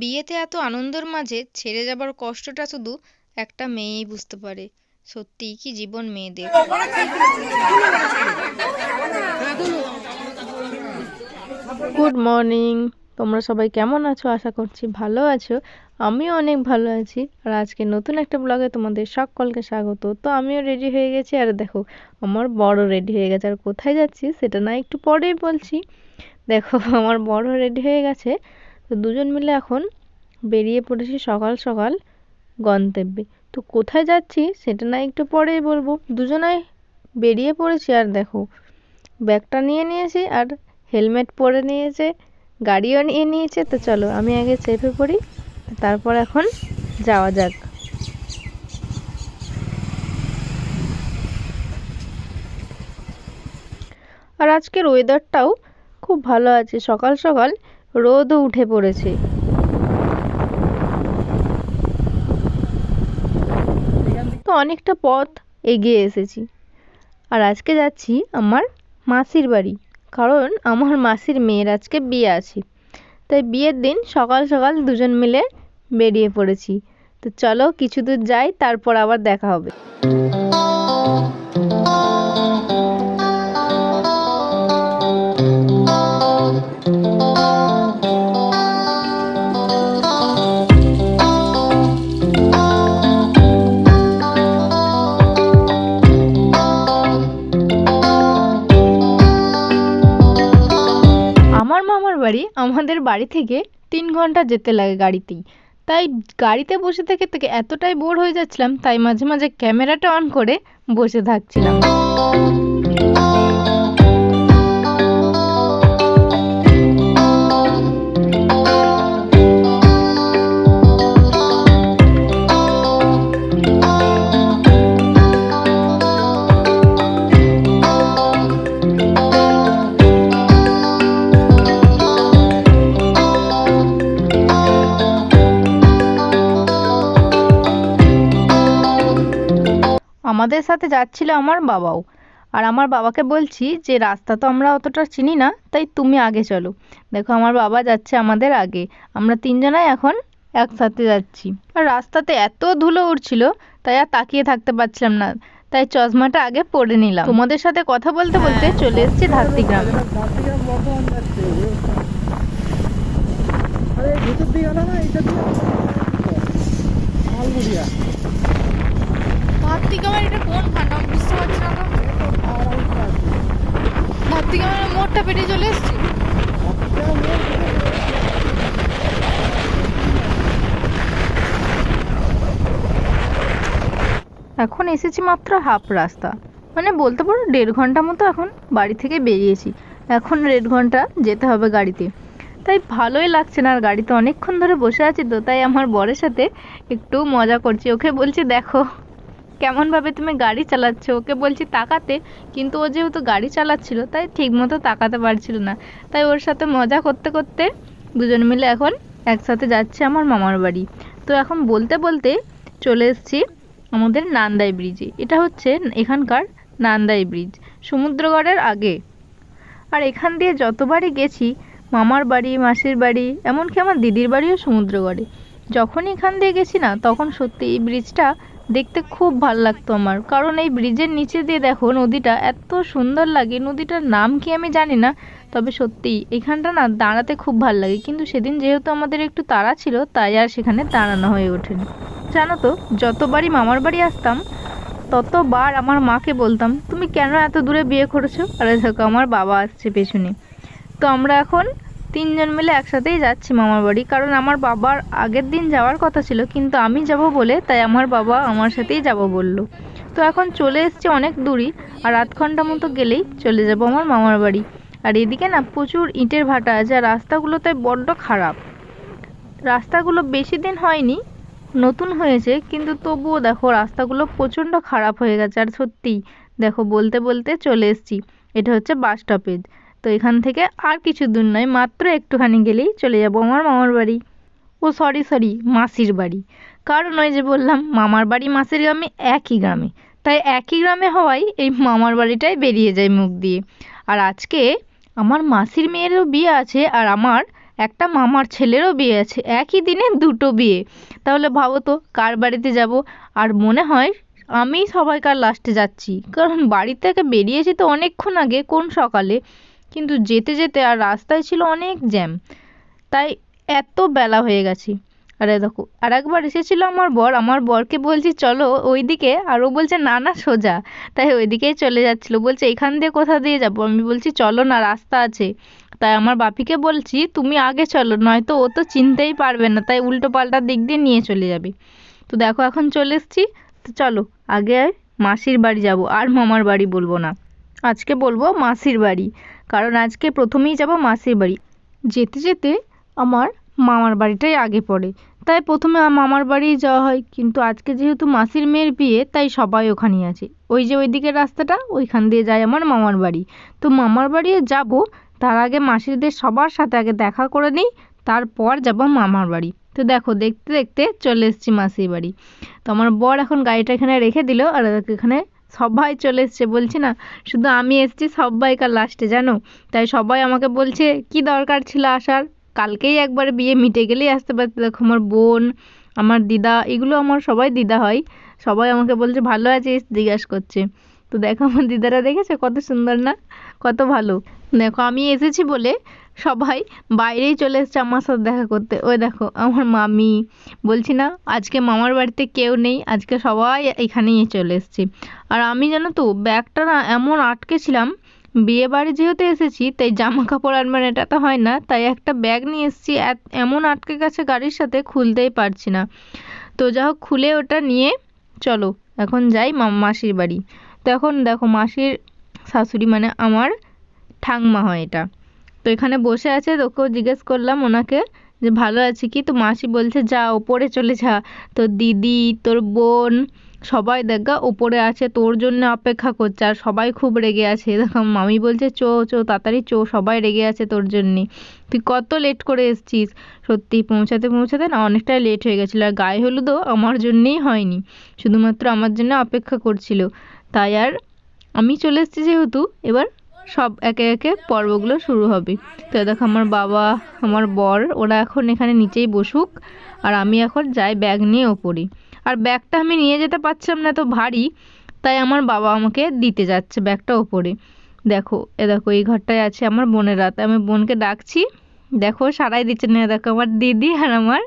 বিয়েতে এত আনন্দের মাঝে ছেড়ে যাবার কষ্টটা শুধু একটা মেয়েই বুঝতে পারে। সত্যিই কি জীবন মেয়েদের! Good morning. তোমরা সবাই কেমন আছো? আশা করছি ভালো আছো। আমিও অনেক ভালো আছি। আর আজকে নতুন একটা ব্লগে তোমাদের সকলকে স্বাগত। তো আমিও রেডি হয়ে গেছি, আর দেখো আমার বড় রেডি হয়ে গেছে। আর কোথায় যাচ্ছি সেটা না একটু পরেই বলছি। দেখো আমার বড় রেডি হয়ে গেছে। তো দুজন মিলে এখন বেরিয়ে পড়েছি সকাল সকাল গন্তব্যে। তো কোথায় যাচ্ছি সেটা না একটু পরেই বলবো। দুজনাই বেরিয়ে পড়েছি, আর দেখো ব্যাগটা নিয়ে নিয়েছি, আর হেলমেট পরে নিয়েছে, গাড়িও নিয়ে নিয়েছে। তো চলো আমি আগে চেপে পড়ি, তারপর এখন যাওয়া যাক। আর আজকের ওয়েদারটাও খুব ভালো আছে, সকাল সকাল রোদও উঠে পড়েছে। তো অনেকটা পথ এগিয়ে এসেছি, আর আজকে যাচ্ছি আমার মাসির বাড়ি, কারণ আমার মাসির মেয়ের আজকে বিয়ে আছে। তাই বিয়ের দিন সকাল সকাল দুজন মিলে বেরিয়ে পড়েছি। তো চলো কিছু দূর যাই, তারপর আবার দেখা হবে। আমার মামার বাড়ি আমাদের বাড়ি থেকে 3 ঘন্টা যেতে লাগে গাড়িতেই। তাই গাড়িতে বসে থেকে থেকে এতটাই বোর হয়ে যাচ্ছিলাম, তাই মাঝে মাঝে ক্যামেরাটা অন করে বসে থাকছিলাম। আমাদের সাথে যাচ্ছিল আমার বাবাও। আর আমার বাবাকে বলছি যে রাস্তা তো আমরা অতটা চিনি না, তাই তুমি আগে চলো। দেখো আমার বাবা যাচ্ছে আমাদের আগে, আমরা তিনজনাই এখন একসাথে যাচ্ছি। আর রাস্তাতে এত ধুলো উড়ছিল, তাই আর তাকিয়ে থাকতে পারছিলাম না, তাই চশমাটা আগে পরে নিলাম। তোমাদের সাথে কথা বলতে বলতে চলে এসেছি ধাত্রী গ্রামে। ভাত্তিকামার এটা কোনখানটা আমি বুঝতে পারছি না তো। ভাত্তিকামার মোড়টা পেরিয়ে চলে এসেছি। এখন এসেছি মাত্র হাফ রাস্তা, মানে বলতে পারো 1.5 ঘন্টা মতো এখন বাড়ি থেকে বেরিয়েছি। এখন 1.5 ঘন্টা যেতে হবে গাড়িতে, তাই ভালোই লাগছে না। আর গাড়িতে অনেকক্ষণ ধরে বসে আছি, তো তাই আমার বরের সাথে একটু মজা করছি। ওকে বলছি দেখো কেমনভাবে তুমি গাড়ি চালাচ্ছ, ওকে বলছি তাকাতে, কিন্তু ও যেহেতু গাড়ি চালাচ্ছিল তাই ঠিক মতো তাকাতে পারছিল না। তাই ওর সাথে মজা করতে করতে দুজন মিলে এখন একসাথে যাচ্ছে আমার মামার বাড়ি। তো এখন বলতে বলতে চলে এসেছি আমাদের নান্দাই ব্রিজে। এটা হচ্ছে এখানকার নান্দাই ব্রিজ, সমুদ্রগড়ের আগে। আর এখান দিয়ে যতবারই গেছি, মামার বাড়ি, মাসির বাড়ি, এমনকি আমার দিদির বাড়িও সমুদ্রগড়ে, যখনই এখান দিয়ে গেছি না, তখন সত্যি এই ব্রিজটা দেখতে খুব ভালো লাগতো আমার। কারণ এই ব্রিজের নিচে দিয়ে দেখো নদীটা এত সুন্দর লাগে। নদীটার নাম কি আমি জানি না, তবে সত্যি এখানটা না দাঁড়াতে খুব ভালো লাগে। কিন্তু সেদিন যেহেতু আমাদের একটু তাড়া ছিল, তাই আর সেখানে দাঁড়ানো হয়ে ওঠেনি। জানো তো, যতবারই মামার বাড়ি আসতাম ততবার আমার মাকে বলতাম তুমি কেন এত দূরে বিয়ে করেছো। আর দেখো আমার বাবা আসছে পেছনে। তো আমরা এখন তিনজন মিলে একসাথেই যাচ্ছি মামার বাড়ি, কারণ আমার বাবার আগের দিন যাওয়ার কথা ছিল, কিন্তু আমি যাব বলে তাই আমার বাবা আমার সাথেই যাব বলল। তো এখন চলে এসেছি অনেক দূরই, আর 8 ঘন্টা মতো গেলেই চলে যাব আমার মামার বাড়ি। আর এদিকে না প্রচুর ইটের ভাটা আছে, আর রাস্তাগুলো তাই বড্ড খারাপ। রাস্তাগুলো বেশি দিন হয়নি, নতুন হয়েছে, কিন্তু তবুও দেখো রাস্তাগুলো প্রচণ্ড খারাপ হয়ে গেছে। আর সত্যিই দেখো বলতে বলতে চলে এসেছি, এটা হচ্ছে বাস স্টপেজ। তো এখান থেকে আর কিছু দূর নয়, মাত্র একটুখানি গেলেই চলে যাব আমার মামার বাড়ি। ও সরি সরি, মাসির বাড়ি। কারণ ওই যে বললাম মামার বাড়ি মাসির গ্রামে একই গ্রামে, তাই একই গ্রামে হওয়ায় এই মামার বাড়িটাই বেরিয়ে যায় মুখ দিয়ে। আর আজকে আমার মাসির মেয়েরও বিয়ে আছে, আর আমার একটা মামার ছেলেরও বিয়ে আছে, একই দিনে দুটো বিয়ে। তাহলে ভাবো তো কার বাড়িতে যাব। আর মনে হয় আমি সবাইকার লাস্টে যাচ্ছি, কারণ বাড়ি থেকে বেরিয়েছি তো অনেকক্ষণ আগে, কোন সকালে, কিন্তু যেতে যেতে আর রাস্তায় ছিল অনেক জ্যাম, তাই এত বেলা হয়ে গেছে। আরে দেখো আর একবার এসেছিল আমার বর, আমার বরকে বলছি চলো ওইদিকে, আর ও বলছে না না সোজা, তাই ওইদিকেই চলে যাচ্ছিল, বলছে এখান দিয়ে কোথা দিয়ে যাবো, আমি বলছি চলো না রাস্তা আছে। তাই আমার বাপিকে বলছি তুমি আগে চলো, নয়তো ও তো চিনতেই পারবে না, তাই উল্টো পাল্টা দিক দিয়ে নিয়ে চলে যাবে। তো দেখো এখন চলে এসেছি, তো চলো আগে মাসির বাড়ি যাব, আর মামার বাড়ি বলবো না, আজকে বলবো মাসির বাড়ি, কারণ আজকে প্রথমেই যাব মাসির বাড়ি। যেতে যেতে আমার মামার বাড়িটাই আগে পড়ে, তাই প্রথমে মামার বাড়ি যাওয়া হয়, কিন্তু আজকে যেহেতু মাসির মেয়ের বিয়ে তাই সবাই ওখানেই আছে, ওই যে ওইদিকের রাস্তাটা ওইখান দিয়ে যায় আমার মামার বাড়ি। তো মামার বাড়ি যাব, তার আগে মাসিদের সবার সাথে আগে দেখা করে নিই, তারপর যাব মামার বাড়ি। তো দেখো দেখতে দেখতে চলে এসেছি মাসির বাড়ি। তো আমার বর এখন গাড়িটা এখানে রেখে দিল, আর এখানে সবাই চলে এসছে, বলছি না শুধু আমি এসেছি সবাইকার লাস্টে জানো। তাই সবাই আমাকে বলছে কি দরকার ছিল আসার, কালকেই একবার বিয়ে মিটে গেলেই আসতে পারতে। দেখো আমার বোন, আমার দিদা, এগুলো আমার সবাই দিদা হয়, সবাই আমাকে বলছে ভালো আছিস জিজ্ঞাসা করছে। তো দেখো আমার দিদারা দেখেছে কত সুন্দর না, কত ভালো। দেখো আমি এসেছি বলে সবাই বাইরেই চলে এসছে আমার সাথে দেখা করতে। ওই দেখো আমার মামি, বলছি না আজকে মামার বাড়িতে কেউ নেই, আজকে সবাই এখানেই চলে এসছে। আর আমি জানো তো ব্যাগটা না এমন আটকে ছিলাম, বিয়ে বাড়ি যেহেতু এসেছি তাই জামা কাপড় আনবেন এটা তো হয় না, তাই একটা ব্যাগ নিয়ে এসেছি, এমন আটকে গেছে গাড়ির সাথে খুলতেই পারছি না। তো যা হোক খুলে ওটা নিয়ে চলো এখন যাই মাসির বাড়ি। তো এখন দেখো মাসির শাশুড়ি মানে আমার ঠাংমা হয় এটা, তো এখানে বসে আছে, তোকেও জিজ্ঞেস করলাম ওনাকে যে ভালো আছে কি, তো মাসি বলছে যা ওপরে চলে যা, তোর দিদি তোর বোন সবাই দেখা ওপরে আছে তোর জন্য অপেক্ষা করছে, আর সবাই খুব রেগে আছে। দেখো মামি বলছে চো চো তাড়াতাড়ি চো, সবাই রেগে আছে তোর জন্যে, তুই কত লেট করে এসছিস। সত্যি পৌঁছাতে পৌঁছাতে না অনেকটাই লেট হয়ে গেছিলো, আর গায়ে হলুদও আমার জন্যেই হয়নি, শুধুমাত্র আমার জন্য অপেক্ষা করছিল। তাই আর আমি চলে এসেছি যেহেতু, এবার সব একে একে পর্বগুলো শুরু হবে। তো দেখো আমার বাবা, আমার বর, ওরা এখন এখানে নিচেই বসুক, আর আমি এখন যাই ব্যাগ নিয়ে ওপরে। আর ব্যাগটা আমি নিয়ে যেতে পারছিলাম না, তো ভারী, তাই আমার বাবা আমাকে দিতে যাচ্ছে ব্যাগটা ওপরে। দেখো দেখো এই ঘরটায় আছে আমার বোনেরা, তাই আমি বোনকে ডাকছি, দেখো সারাই দিচ্ছে না, দেখো আমার দিদি আর আমার,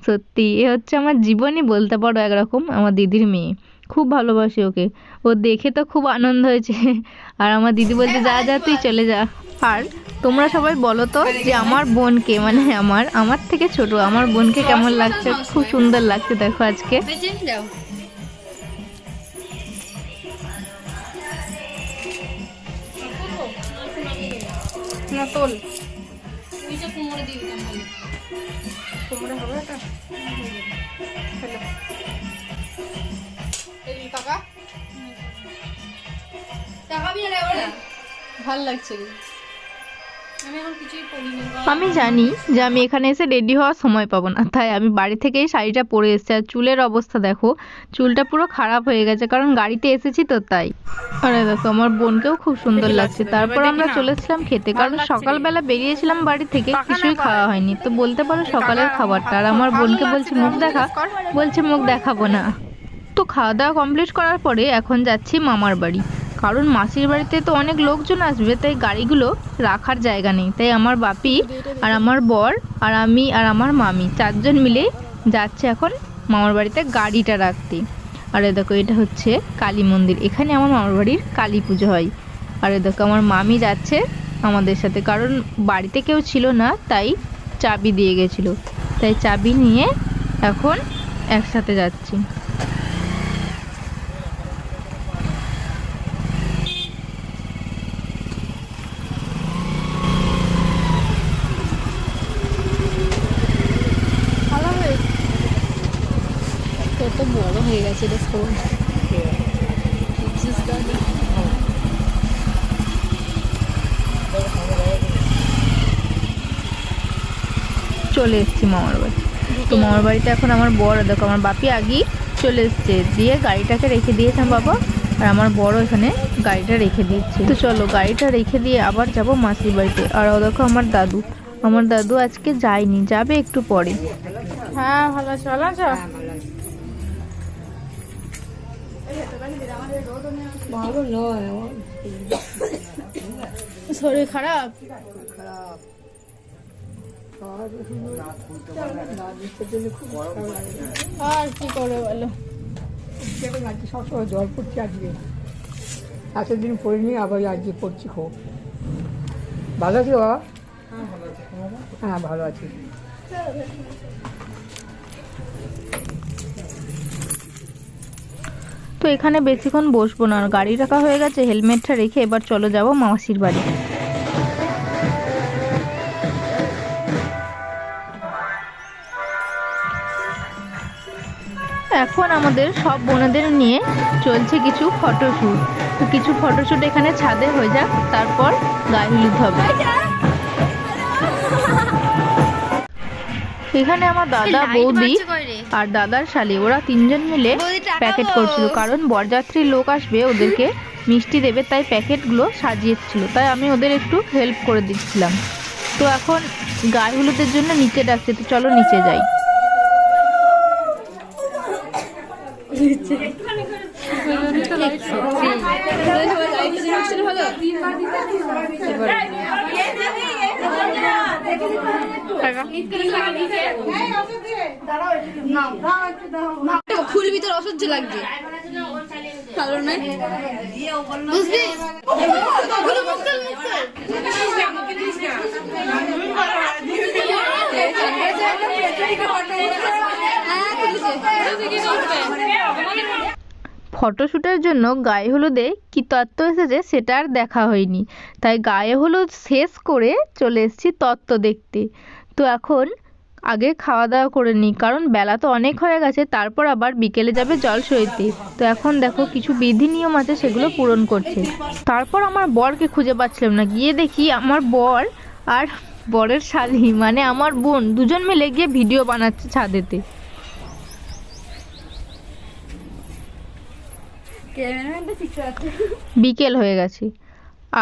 সত্যি এ হচ্ছে আমার জীবনই বলতে পারো একরকম, আমার দিদির মেয়ে, খুব ভালোবাসি ওকে, ও দেখে তো খুব আনন্দ হয়েছে। আর আমার দিদি বলছে যা যা তুই চলে যা। আর তোমরা সবাই বলো তো যে আমার বোনকে মানে আমার থেকে ছোট আমার বোনকে কেমন লাগছে, খুব সুন্দর লাগছে দেখো আজকে। না তোল নিচে কুমড়ে দিয়ে দিতাম, কুমড়ে হবে এটা এই টাকা টাকা বিয়ে রে ওরে ভাল লাগছে। আমি জানি যে আমি এখানে এসে রেডি হওয়ার সময় পাবো না, তাই আমি বাড়ি থেকেই শাড়িটা পরে এসেছি। আর চুলের অবস্থা দেখো, চুলটা পুরো খারাপ হয়ে গেছে, কারণ গাড়িতে এসেছি তো তাই। আরে দেখো আমার বোনকেও খুব সুন্দর লাগছে। তারপর আমরা চলেছিলাম খেতে, কারণ সকালবেলা বেরিয়েছিলাম বাড়ি থেকে, কিছুই খাওয়া হয়নি, তো বলতে পারো সকালের খাবারটা। আর আমার বোনকে বলছি মুখ দেখা, বলছে মুখ দেখাবো না। তো খাওয়া দাওয়া কমপ্লিট করার পরে এখন যাচ্ছি মামার বাড়ি, কারণ মাসির বাড়িতে তো অনেক লোকজন আসবে, তাই গাড়িগুলো রাখার জায়গা নেই, তাই আমার বাপি আর আমার বর আর আমি আর আমার মামি চারজন মিলে যাচ্ছে এখন মামার বাড়িতে গাড়িটা রাখতে। আর দেখো এটা হচ্ছে কালী মন্দির, এখানে আমার মামার বাড়ির কালী পুজো হয়। আর দেখো আমার মামি যাচ্ছে আমাদের সাথে, কারণ বাড়িতে কেউ ছিল না তাই চাবি দিয়ে গেছিলো, তাই চাবি নিয়ে এখন একসাথে যাচ্ছি। কত বড় হয়ে গেছে রে ফোন। চলে এসেছি মামার বাড়ি। তো মামার বাড়িতে এখন আমার বড় দেখো আমার বাপি আগেই চলে এসছে, দিয়ে গাড়িটাকে রেখে দিয়েছে আমার বাবা, আর আমার বড় এখানে গাড়িটা রেখে দিচ্ছে। তো চলো গাড়িটা রেখে দিয়ে আবার যাব মাসির বাড়িতে। আর ও দেখো আমার দাদু, আমার দাদু আজকে যায়নি, যাবে একটু পরে। হ্যাঁ ভালো আছো? ভালো আছো? ভালো নয়, শরীর খারাপ? আর কি করে বলো? সবসময় জল পড়ছে আজকে, এতদিন পড়িনি, আবার আজকে পড়ছি খুব। ভালো আছি বাবা? হ্যাঁ ভালো আছি। তো এখানে বেশিক্ষণ বসবো না, গাড়ি রাখা হয়ে গেছে, হেলমেটটা রেখে এবার চলো যাবো মাসির বাড়ি। এখন আমাদের সব বোনেদের নিয়ে চলছে কিছু ফটোশ্যুট। তো কিছু ফটোশ্যুট এখানে ছাদে হয়ে যাক, তারপর গায়ে হলুদ হবে। এখানে আমার দাদা, বৌদি আর দাদার শালি, ওরা তিনজন মিলে প্যাকেট করছিল, কারণ বরযাত্রীর লোক আসবে, ওদেরকে মিষ্টি দেবে, তাই প্যাকেটগুলো সাজিয়েছিল, তাই আমি ওদের একটু হেল্প করে দিচ্ছিলাম। তো এখন গায়ে হলুদের জন্য নিচে ডাকছে, তো চলো নিচে যাই। খুলবি, তোর অসহ্য লাগছে কারণ বুঝবি। ফটোশ্যুটের জন্য গায়ে হলুদে কি তত্ত্ব এসেছে সেটা আর দেখা হয়নি, তাই গায়ে হলুদ শেষ করে চলে এসেছি তত্ত্ব দেখতে। তো এখন আগে খাওয়া দাওয়া করে নিই, কারণ বেলা তো অনেক হয়ে গেছে, তারপর আবার বিকেলে যাবে জল সইতে। তো এখন দেখো কিছু বিধি নিয়ম আছে, সেগুলো পূরণ করছে। তারপর আমার বরকে খুঁজে পাচ্ছিলাম না, গিয়ে দেখি আমার বর আর বরের শালি মানে আমার বোন দুজন মিলে গিয়ে ভিডিও বানাচ্ছে ছাদেতে। বিকেল হয়ে গেছে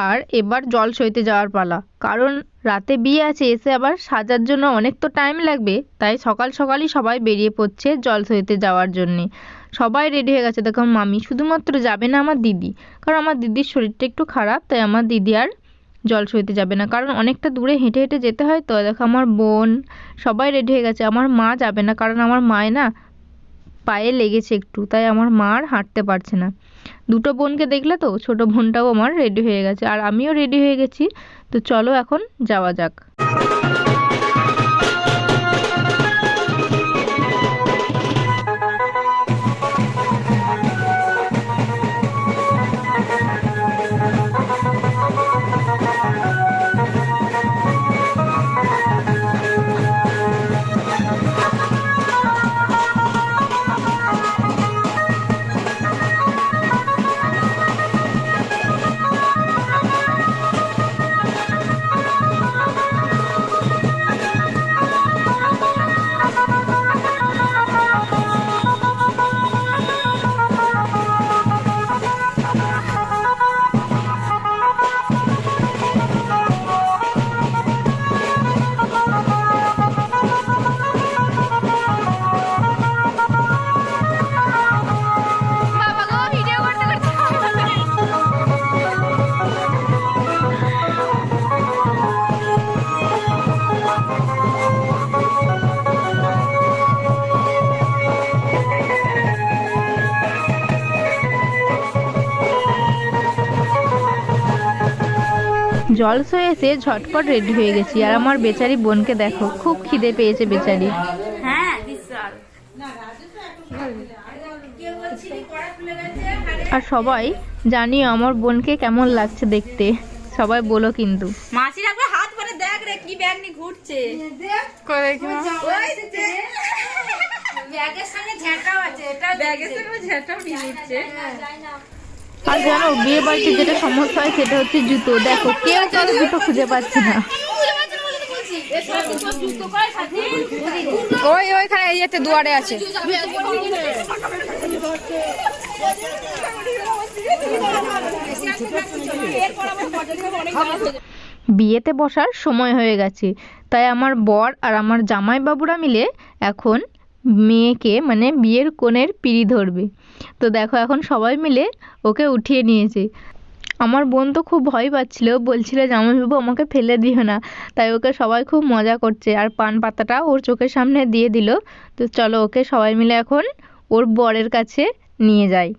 আর এবার জল সইতে যাওয়ার পালা, কারণ রাতে বিয়ে আছে, এসে আবার সাজার জন্য অনেক তো টাইম লাগবে, তাই সকাল সকালই সবাই বেরিয়ে পড়ছে জল সইতে যাওয়ার জন্যে। সবাই রেডি হয়ে গেছে। দেখো মামি শুধুমাত্র যাবে না আমার দিদি, কারণ আমার দিদির শরীরটা একটু খারাপ, তাই আমার দিদি আর জল সইতে যাবে না, কারণ অনেকটা দূরে হেঁটে হেঁটে যেতে হয়। তো দেখো আমার বোন সবাই রেডি হয়ে গেছে। আমার মা যাবে না, কারণ আমার মায়ের না পায়ে লেগেছে একটু, তাই আমার মা আর হাঁটতে পারছে না। দুটো বোনকে দেখলে তো, ছোট বোনটাও আমার রেডি হয়ে গেছে আর আমিও রেডি হয়ে গেছি। তো চলো এখন যাওয়া যাক। জল সয়ে এসে ঝটপট রেডি হয়ে গেছি, আর আমার বেচারি বোনকে দেখো, খুব খিদে পেয়েছে বেচারি। আর সবাই জানিও আমার বোনকে কেমন লাগছে দেখতে, সবাই বলো কিন্তু। মাসির একবার হাত পরে দেখ রে, কি ব্যাগ নিয়ে ঘুরছে। ব্যাগের সঙ্গে ঝেঁটাও আছে, এটা ব্যাগের সঙ্গে ঝেঁটাও নিয়ে নিচ্ছে। আর জানো বিয়ে বাড়িতে যেটা সমস্যা হয় সেটা হচ্ছে জুতো। দেখো কেউ কারো জুতো খুঁজে পাচ্ছে না। ওইখানে ইয়েতে দুয়ারে আছে। বিয়েতে বসার সময় হয়ে গেছে, তাই আমার বর আর আমার জামাইবাবুরা মিলে এখন মেয়েকে মানে বিয়ের কনের পিঁড়ি ধরবে। তো দেখো এখন সবাই মিলে ওকে উঠিয়ে নিয়েছে। আমার বোন তো খুব ভয় পাচ্ছিল, বলছিল জামাইবাবু আমাকে ফেলে দিও না। তাই ওকে সবাই খুব মজা করছে আর পান পাতাটা ওর চোখের সামনে দিয়ে দিল। তো চলো ওকে সবাই মিলে এখন ওর বরের কাছে নিয়ে যাই।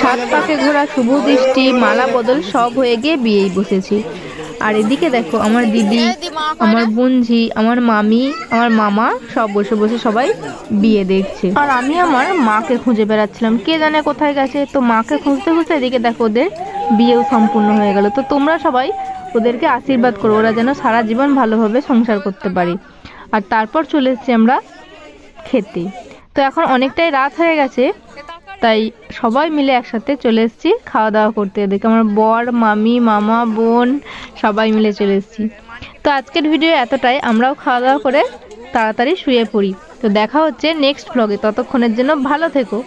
সাত পাকে ঘোরা শুভ দৃষ্টি, মালা বদল সব হয়ে গিয়ে বিয়েই বসেছি। আর এদিকে দেখো আমার দিদি, আমার বোনঝি, আমার মামি, আমার মামা সব বসে বসে সবাই বিয়ে দেখছে। আর আমি আমার মাকে খুঁজে বেড়াচ্ছিলাম, কে জানে কোথায় গেছে। তো মাকে খুঁজতে খুঁজতে এদিকে দেখো ওদের বিয়েও সম্পূর্ণ হয়ে গেল। তো তোমরা সবাই ওদেরকে আশীর্বাদ করো, ওরা যেন সারা জীবন ভালোভাবে সংসার করতে পারে। আর তারপর চলে এসেছি আমরা খেতে। তো এখন অনেকটাই রাত হয়ে গেছে, তাই সবাই মিলে একসাথে চলে এসেছি খাওয়া দাওয়া করতে। এদিকে আমার বর, মামি, মামা, বোন সবাই মিলে চলে এসেছি। তো আজকের ভিডিও এতটাই, আমরাও খাওয়া দাওয়া করে তাড়াতাড়ি শুয়ে পড়ি। তো দেখা হচ্ছে নেক্সট ব্লগে, ততক্ষণের জন্য ভালো থেকো।